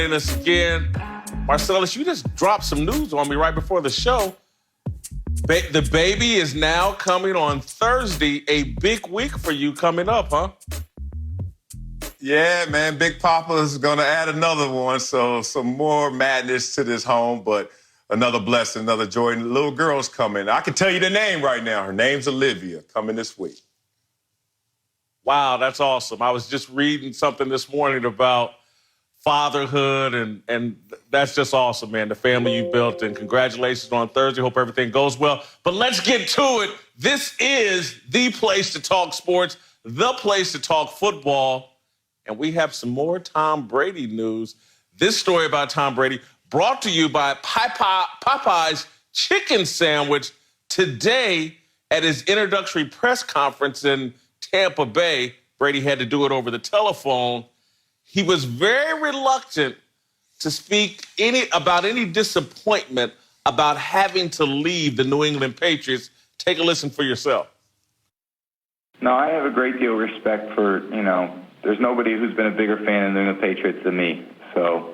joining us again. Marcellus, you just dropped some news on me right before the show. The baby is now coming on Thursday. A big week for you coming up, huh? Yeah, man. Big Papa is going to add another one. So some more madness to this home, but another blessing, another joy. And the little girl's coming. I can tell you the name right now. Her name's Olivia, coming this week. Wow, that's awesome. I was just reading something this morning about fatherhood, and that's just awesome, man, the family you built, and congratulations on Thursday. Hope everything goes well. But let's get to it. This is the place to talk sports, the place to talk football, and we have some more Tom Brady news. This story about Tom Brady brought to you by Popeye's Chicken Sandwich today at his introductory press conference in Tampa Bay. Brady had to do it over the telephone. He was very reluctant to speak about any disappointment about having to leave the New England Patriots. Take a listen for yourself. No, I have a great deal of respect for, there's nobody who's been a bigger fan of the New England Patriots than me. So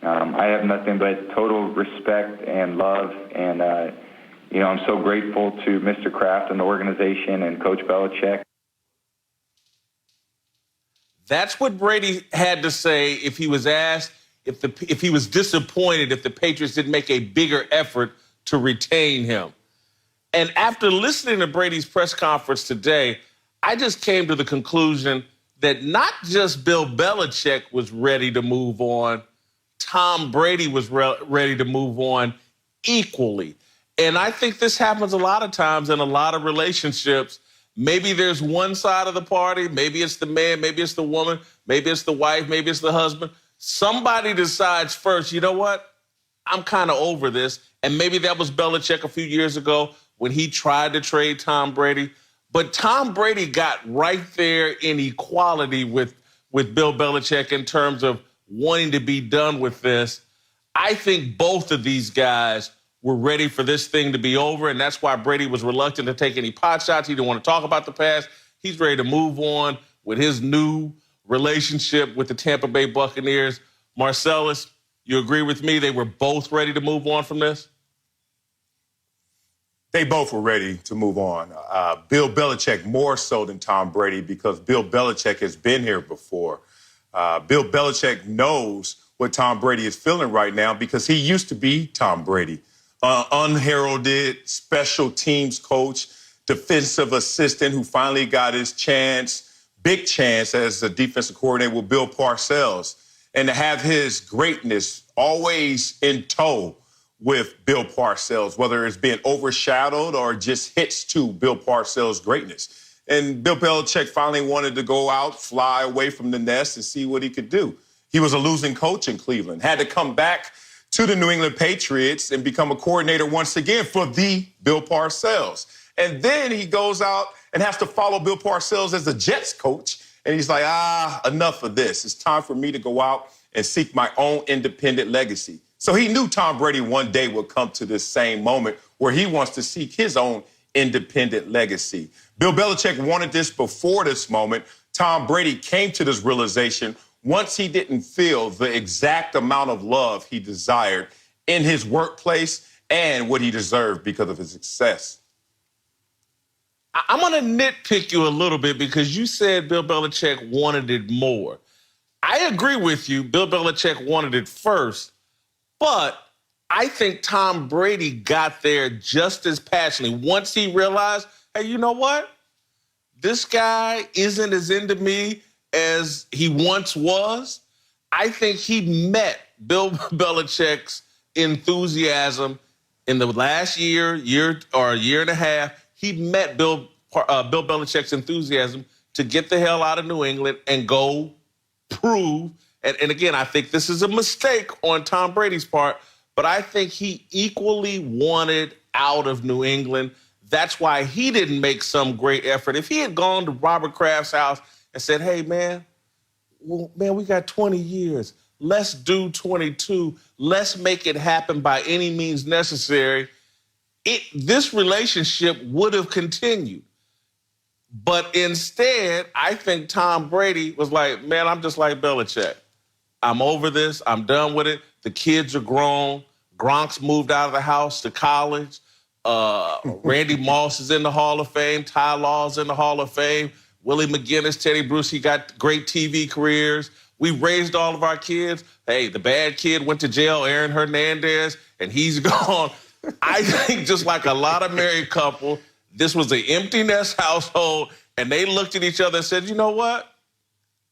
I have nothing but total respect and love. And, I'm so grateful to Mr. Kraft and the organization and Coach Belichick. That's what Brady had to say if he was asked if he was disappointed if the Patriots didn't make a bigger effort to retain him. And after listening to Brady's press conference today, I just came to the conclusion that not just Bill Belichick was ready to move on, Tom Brady was ready to move on equally. And I think this happens a lot of times in a lot of relationships. Maybe there's one side of the party. Maybe it's the man. Maybe it's the woman. Maybe it's the wife. Maybe it's the husband. Somebody decides first, you know what? I'm kind of over this. And maybe that was Belichick a few years ago when he tried to trade Tom Brady. But Tom Brady got right there in equality with Bill Belichick in terms of wanting to be done with this. I think both of these guys were ready for this thing to be over, and that's why Brady was reluctant to take any pot shots. He didn't want to talk about the past. He's ready to move on with his new relationship with the Tampa Bay Buccaneers. Marcellus, you agree with me? They were both ready to move on from this? They both were ready to move on. Bill Belichick more so than Tom Brady because Bill Belichick has been here before. Bill Belichick knows what Tom Brady is feeling right now because he used to be Tom Brady. Unheralded special teams coach, defensive assistant who finally got his big chance as a defensive coordinator with Bill Parcells. And to have his greatness always in tow with Bill Parcells, whether it's being overshadowed or just hits to Bill Parcells' greatness. And Bill Belichick finally wanted to go out, fly away from the nest and see what he could do. He was a losing coach in Cleveland, had to come back to the New England Patriots and become a coordinator once again for the Bill Parcells. And then he goes out and has to follow Bill Parcells as the Jets coach. And he's like, enough of this. It's time for me to go out and seek my own independent legacy. So he knew Tom Brady one day would come to this same moment where he wants to seek his own independent legacy. Bill Belichick wanted this before this moment. Tom Brady came to this realization once he didn't feel the exact amount of love he desired in his workplace and what he deserved because of his success. I'm going to nitpick you a little bit because you said Bill Belichick wanted it more. I agree with you. Bill Belichick wanted it first, but I think Tom Brady got there just as passionately once he realized, hey, you know what? This guy isn't as into me as he once was. I think he met Bill Belichick's enthusiasm in the last year or a year and a half. He met Bill Belichick's enthusiasm to get the hell out of New England and go prove. And again, I think this is a mistake on Tom Brady's part, but I think he equally wanted out of New England. That's why he didn't make some great effort. If he had gone to Robert Kraft's house and said, hey, man, we got 20 years. Let's do 22. Let's make it happen by any means necessary. This relationship would have continued. But instead, I think Tom Brady was like, man, I'm just like Belichick. I'm over this. I'm done with it. The kids are grown. Gronk's moved out of the house to college. Randy Moss is in the Hall of Fame. Ty Law's in the Hall of Fame. Willie McGinnis, Teddy Bruce, he got great TV careers. We raised all of our kids. Hey, the bad kid went to jail, Aaron Hernandez, and he's gone. I think just like a lot of married couples, this was an empty nest household, and they looked at each other and said, you know what?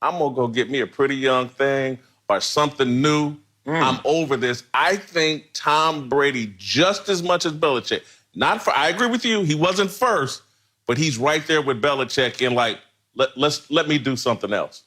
I'm going to go get me a pretty young thing or something new. I'm over this. I think Tom Brady, just as much as Belichick, I agree with you, he wasn't first, but he's right there with Belichick in like, let me do something else.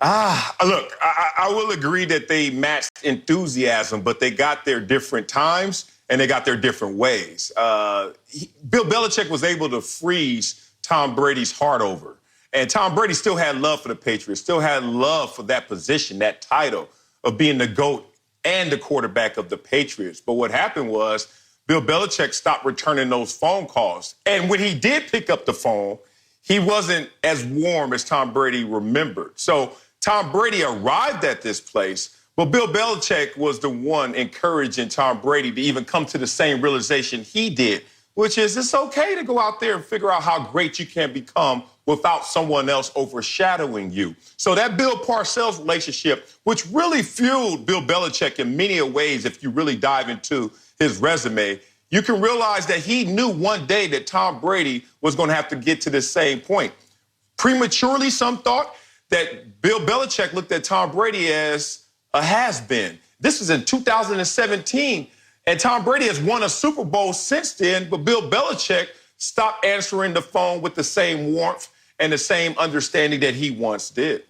Look, I will agree that they matched enthusiasm, but they got their different times and they got their different ways. Bill Belichick was able to freeze Tom Brady's heart over. And Tom Brady still had love for the Patriots, still had love for that position, that title of being the GOAT and the quarterback of the Patriots. But what happened was Bill Belichick stopped returning those phone calls. And when he did pick up the phone, he wasn't as warm as Tom Brady remembered. So Tom Brady arrived at this place, but Bill Belichick was the one encouraging Tom Brady to even come to the same realization he did, which is it's okay to go out there and figure out how great you can become without someone else overshadowing you. So that Bill Parcells relationship, which really fueled Bill Belichick in many ways, if you really dive into his resume, you can realize that he knew one day that Tom Brady was going to have to get to the same point. Prematurely, some thought that Bill Belichick looked at Tom Brady as a has-been. This was in 2017, and Tom Brady has won a Super Bowl since then, but Bill Belichick stopped answering the phone with the same warmth and the same understanding that he once did.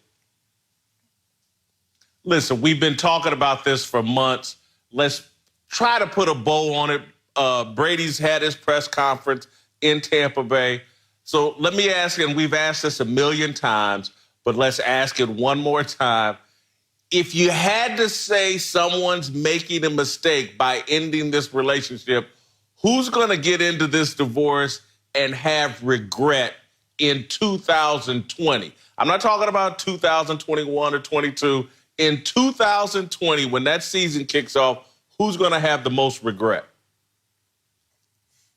Listen, we've been talking about this for months. Let's try to put a bow on it. Brady's had his press conference in Tampa Bay. So let me ask you, and we've asked this a million times, but let's ask it one more time. If you had to say someone's making a mistake by ending this relationship, who's going to get into this divorce and have regret in 2020? I'm not talking about 2021 or 22. In 2020, when that season kicks off, who's going to have the most regret?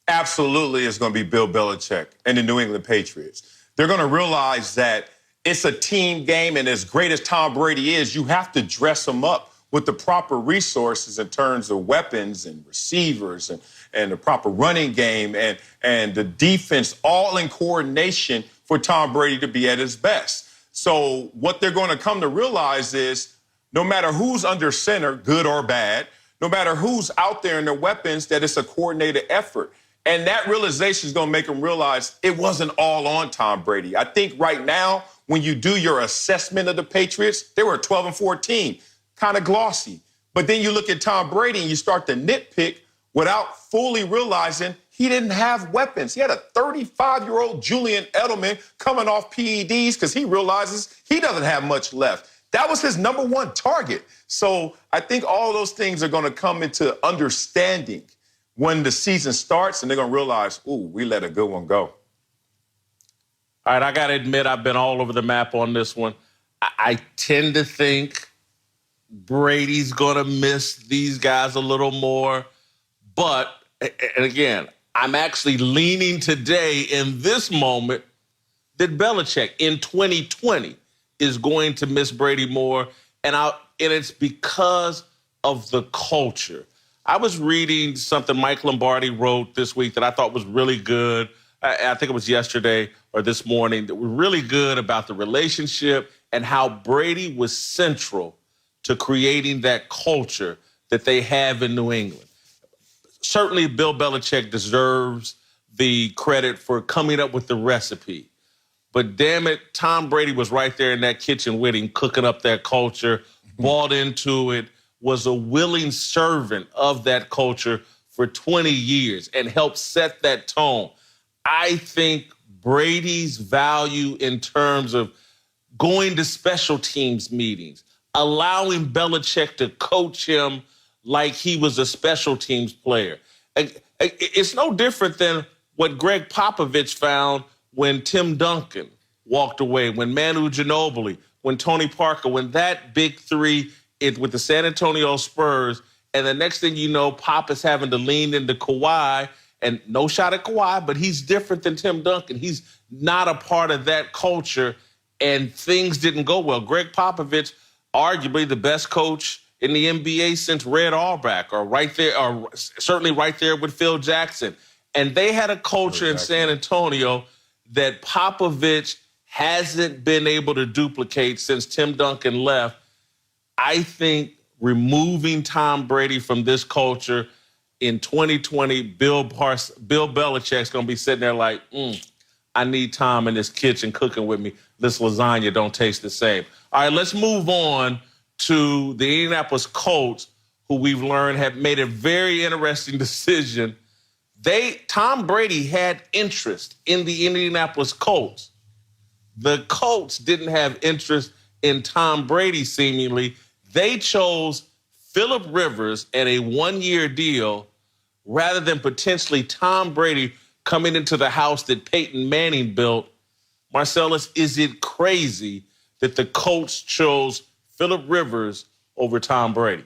Absolutely, it's going to be Bill Belichick and the New England Patriots. They're going to realize that it's a team game, and as great as Tom Brady is, you have to dress him up with the proper resources in terms of weapons and receivers and the proper running game and the defense, all in coordination for Tom Brady to be at his best. So what they're going to come to realize is no matter who's under center, good or bad, no matter who's out there in their weapons, that it's a coordinated effort. And that realization is going to make them realize it wasn't all on Tom Brady. I think right now, when you do your assessment of the Patriots, they were 12-14, kind of glossy. But then you look at Tom Brady and you start to nitpick without fully realizing he didn't have weapons. He had a 35-year-old Julian Edelman coming off PEDs because he realizes he doesn't have much left. That was his number one target. So I think all those things are going to come into understanding when the season starts, and they're going to realize, ooh, we let a good one go. All right, I got to admit, I've been all over the map on this one. I tend to think Brady's going to miss these guys a little more. But, and again, I'm actually leaning today in this moment that Belichick in 2020 is going to miss Brady more. And it's because of the culture. I was reading something Mike Lombardi wrote this week that I thought was really good. I think it was yesterday or this morning, that was really good about the relationship and how Brady was central to creating that culture that they have in New England. Certainly, Bill Belichick deserves the credit for coming up with the recipe. But damn it, Tom Brady was right there in that kitchen with him, cooking up that culture, bought into it, was a willing servant of that culture for 20 years and helped set that tone. I think Brady's value in terms of going to special teams meetings, allowing Belichick to coach him like he was a special teams player. It's no different than what Greg Popovich found when Tim Duncan walked away, when Manu Ginobili, when Tony Parker, when that big three with the San Antonio Spurs, and the next thing you know, Pop is having to lean into Kawhi, and no shot at Kawhi, but he's different than Tim Duncan. He's not a part of that culture, and things didn't go well. Greg Popovich, arguably the best coach in the NBA since Red Auerbach, or certainly right there with Phil Jackson. And they had a culture in San Antonio that Popovich hasn't been able to duplicate since Tim Duncan left. I think removing Tom Brady from this culture in 2020, Bill Belichick's going to be sitting there like, I need Tom in this kitchen cooking with me. This lasagna don't taste the same. All right, let's move on to the Indianapolis Colts, who we've learned have made a very interesting decision. Tom Brady had interest in the Indianapolis Colts. The Colts didn't have interest in Tom Brady, seemingly. They chose Phillip Rivers and a one-year deal rather than potentially Tom Brady coming into the house that Peyton Manning built. Marcellus, is it crazy that the Colts chose Phillip Rivers over Tom Brady?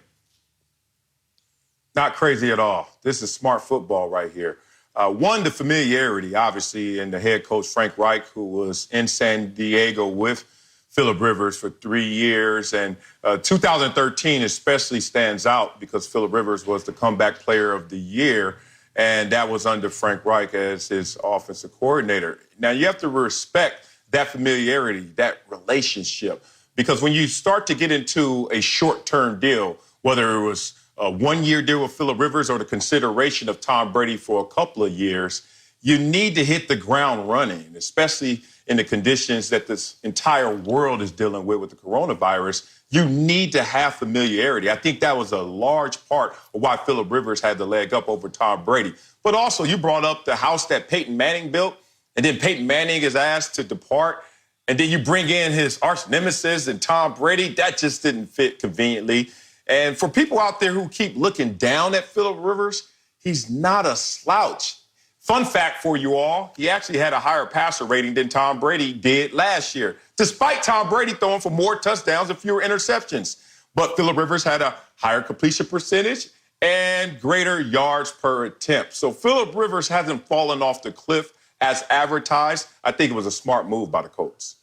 Not crazy at all. This is smart football right here. One, the familiarity, obviously, and the head coach, Frank Reich, who was in San Diego with Phillip Rivers for 3 years. And 2013 especially stands out because Phillip Rivers was the comeback player of the year, and that was under Frank Reich as his offensive coordinator. Now, you have to respect that familiarity, that relationship, because when you start to get into a short-term deal, whether it was a one-year deal with Phillip Rivers or the consideration of Tom Brady for a couple of years, you need to hit the ground running, especially in the conditions that this entire world is dealing with the coronavirus. You need to have familiarity. I think that was a large part of why Phillip Rivers had the leg up over Tom Brady. But also, you brought up the house that Peyton Manning built, and then Peyton Manning is asked to depart, and then you bring in his arch nemesis and Tom Brady. That just didn't fit conveniently. And for people out there who keep looking down at Phillip Rivers, he's not a slouch. Fun fact for you all, he actually had a higher passer rating than Tom Brady did last year, despite Tom Brady throwing for more touchdowns and fewer interceptions. But Phillip Rivers had a higher completion percentage and greater yards per attempt. So Phillip Rivers hasn't fallen off the cliff as advertised. I think it was a smart move by the Colts.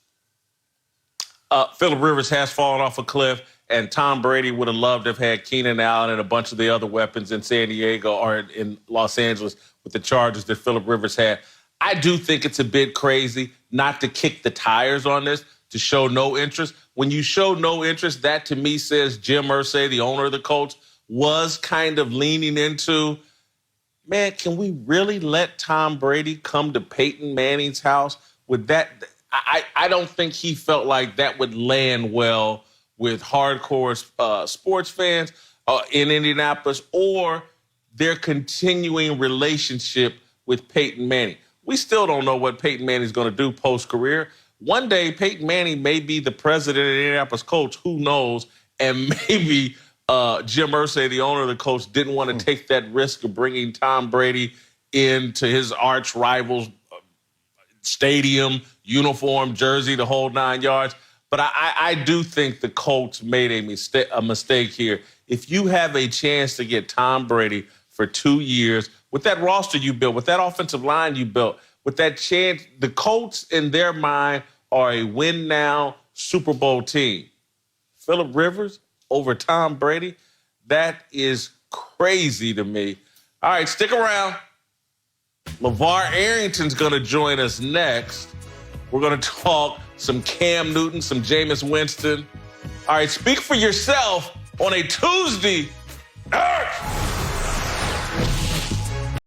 Phillip Rivers has fallen off a cliff, and Tom Brady would have loved to have had Keenan Allen and a bunch of the other weapons in San Diego or in Los Angeles with the Chargers that Phillip Rivers had. I do think it's a bit crazy not to kick the tires on this, to show no interest. When you show no interest, that to me says Jim Irsay, the owner of the Colts, was kind of leaning into, man, can we really let Tom Brady come to Peyton Manning's house? With that, I don't think he felt like that would land well with hardcore sports fans in Indianapolis or their continuing relationship with Peyton Manning. We still don't know what Peyton Manning is going to do post-career. One day, Peyton Manning may be the president of the Indianapolis Colts. Who knows? And maybe Jim Irsay, the owner of the Colts, didn't want to take that risk of bringing Tom Brady into his arch rival's stadium, uniform, jersey, the whole 9 yards. But I do think the Colts made a mistake here. If you have a chance to get Tom Brady for 2 years, with that roster you built, with that offensive line you built, with that chance, the Colts in their mind are a win-now Super Bowl team. Phillip Rivers over Tom Brady, that is crazy to me. All right, stick around. LeVar Arrington's going to join us next. We're going to talk some Cam Newton, some Jameis Winston. All right, speak for yourself on a Tuesday